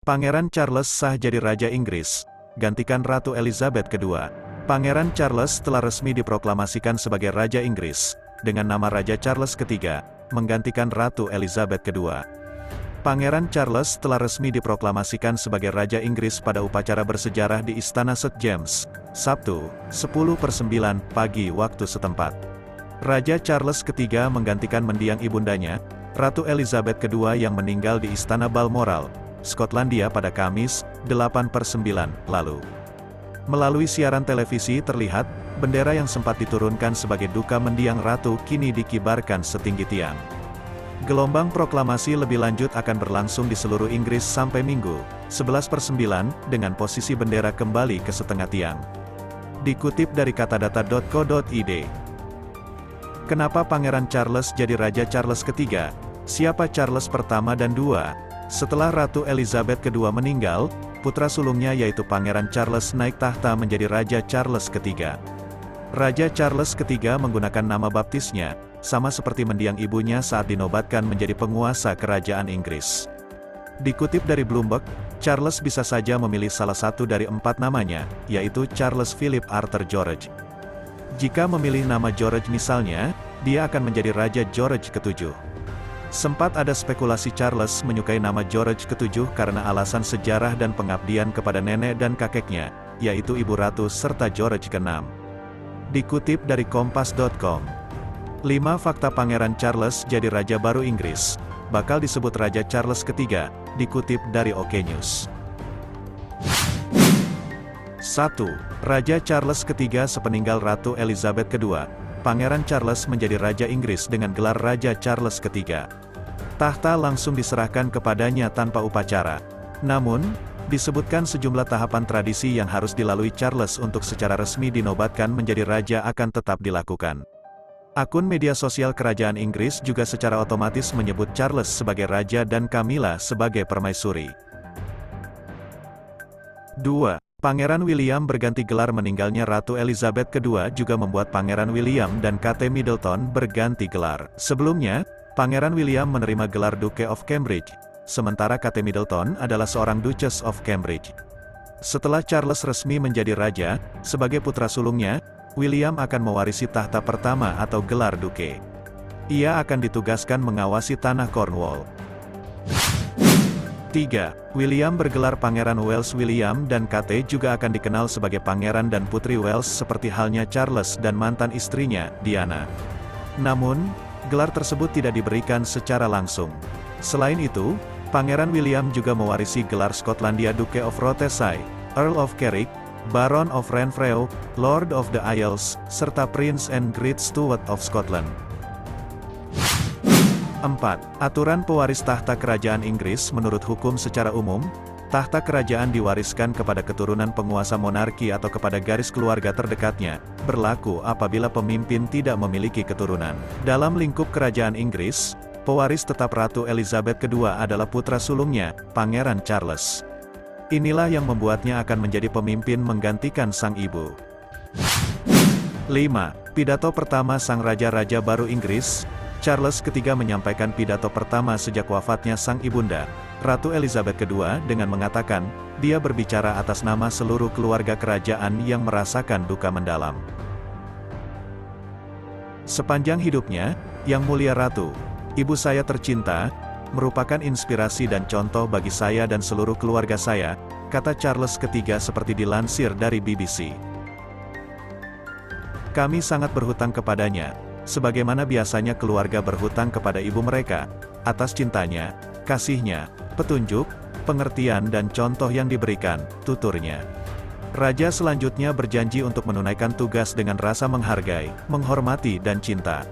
Pangeran Charles sah jadi Raja Inggris, gantikan Ratu Elizabeth II. Pangeran Charles telah resmi diproklamasikan sebagai Raja Inggris, dengan nama Raja Charles III, menggantikan Ratu Elizabeth II. Pangeran Charles telah resmi diproklamasikan sebagai Raja Inggris pada upacara bersejarah di Istana St. James, Sabtu, 10:09 pagi waktu setempat. Raja Charles III menggantikan mendiang ibundanya, Ratu Elizabeth II yang meninggal di Istana Balmoral, Skotlandia pada Kamis, 8/9 lalu. Melalui siaran televisi terlihat, bendera yang sempat diturunkan sebagai duka mendiang Ratu kini dikibarkan setinggi tiang. Gelombang proklamasi lebih lanjut akan berlangsung di seluruh Inggris sampai Minggu, 11/9, dengan posisi bendera kembali ke setengah tiang. Dikutip dari katadata.co.id. Kenapa Pangeran Charles jadi Raja Charles III? Siapa Charles pertama dan II? Setelah Ratu Elizabeth II meninggal, putra sulungnya yaitu Pangeran Charles naik tahta menjadi Raja Charles III. Raja Charles III menggunakan nama baptisnya, sama seperti mendiang ibunya saat dinobatkan menjadi penguasa kerajaan Inggris. Dikutip dari Bloomberg, Charles bisa saja memilih salah satu dari 4 namanya, yaitu Charles Philip Arthur George. Jika memilih nama George misalnya, dia akan menjadi Raja George ke-7. Sempat ada spekulasi Charles menyukai nama George ke-7 karena alasan sejarah dan pengabdian kepada nenek dan kakeknya, yaitu Ibu Ratu serta George ke-6. Dikutip dari Kompas.com. 5 fakta Pangeran Charles jadi Raja baru Inggris, bakal disebut Raja Charles III, dikutip dari OK News. 1. Raja Charles III sepeninggal Ratu Elizabeth II, Pangeran Charles menjadi Raja Inggris dengan gelar Raja Charles III. Tahta langsung diserahkan kepadanya tanpa upacara. Namun, disebutkan sejumlah tahapan tradisi yang harus dilalui Charles untuk secara resmi dinobatkan menjadi raja akan tetap dilakukan. Akun media sosial kerajaan Inggris juga secara otomatis menyebut Charles sebagai raja dan Camilla sebagai permaisuri. 2. Pangeran William berganti gelar. Meninggalnya Ratu Elizabeth II juga membuat Pangeran William dan Kate Middleton berganti gelar. Sebelumnya, Pangeran William menerima gelar Duke of Cambridge, sementara Kate Middleton adalah seorang Duchess of Cambridge. Setelah Charles resmi menjadi raja, sebagai putra sulungnya, William akan mewarisi tahta pertama atau gelar Duke. Ia akan ditugaskan mengawasi tanah Cornwall. 3. William bergelar Pangeran Wales. William dan Kate juga akan dikenal sebagai Pangeran dan Putri Wales seperti halnya Charles dan mantan istrinya, Diana. Namun, gelar tersebut tidak diberikan secara langsung. Selain itu, Pangeran William juga mewarisi gelar Skotlandia Duke of Rothesay, Earl of Carrick, Baron of Renfrew, Lord of the Isles, serta Prince and Great Steward of Scotland. 4. Aturan pewaris tahta kerajaan Inggris. Menurut hukum secara umum, tahta kerajaan diwariskan kepada keturunan penguasa monarki atau kepada garis keluarga terdekatnya, berlaku apabila pemimpin tidak memiliki keturunan. Dalam lingkup kerajaan Inggris, pewaris tetap Ratu Elizabeth II adalah putra sulungnya, Pangeran Charles. Inilah yang membuatnya akan menjadi pemimpin menggantikan sang ibu. 5. Pidato pertama sang raja-raja baru Inggris. Charles III menyampaikan pidato pertama sejak wafatnya sang ibunda, Ratu Elizabeth II, dengan mengatakan, dia berbicara atas nama seluruh keluarga kerajaan yang merasakan duka mendalam. Sepanjang hidupnya, Yang Mulia Ratu, ibu saya tercinta, merupakan inspirasi dan contoh bagi saya dan seluruh keluarga saya, kata Charles III seperti dilansir dari BBC. Kami sangat berhutang kepadanya, sebagaimana biasanya keluarga berhutang kepada ibu mereka, atas cintanya, kasihnya, petunjuk, pengertian dan contoh yang diberikan, tuturnya. Raja selanjutnya berjanji untuk menunaikan tugas dengan rasa menghargai, menghormati dan cinta.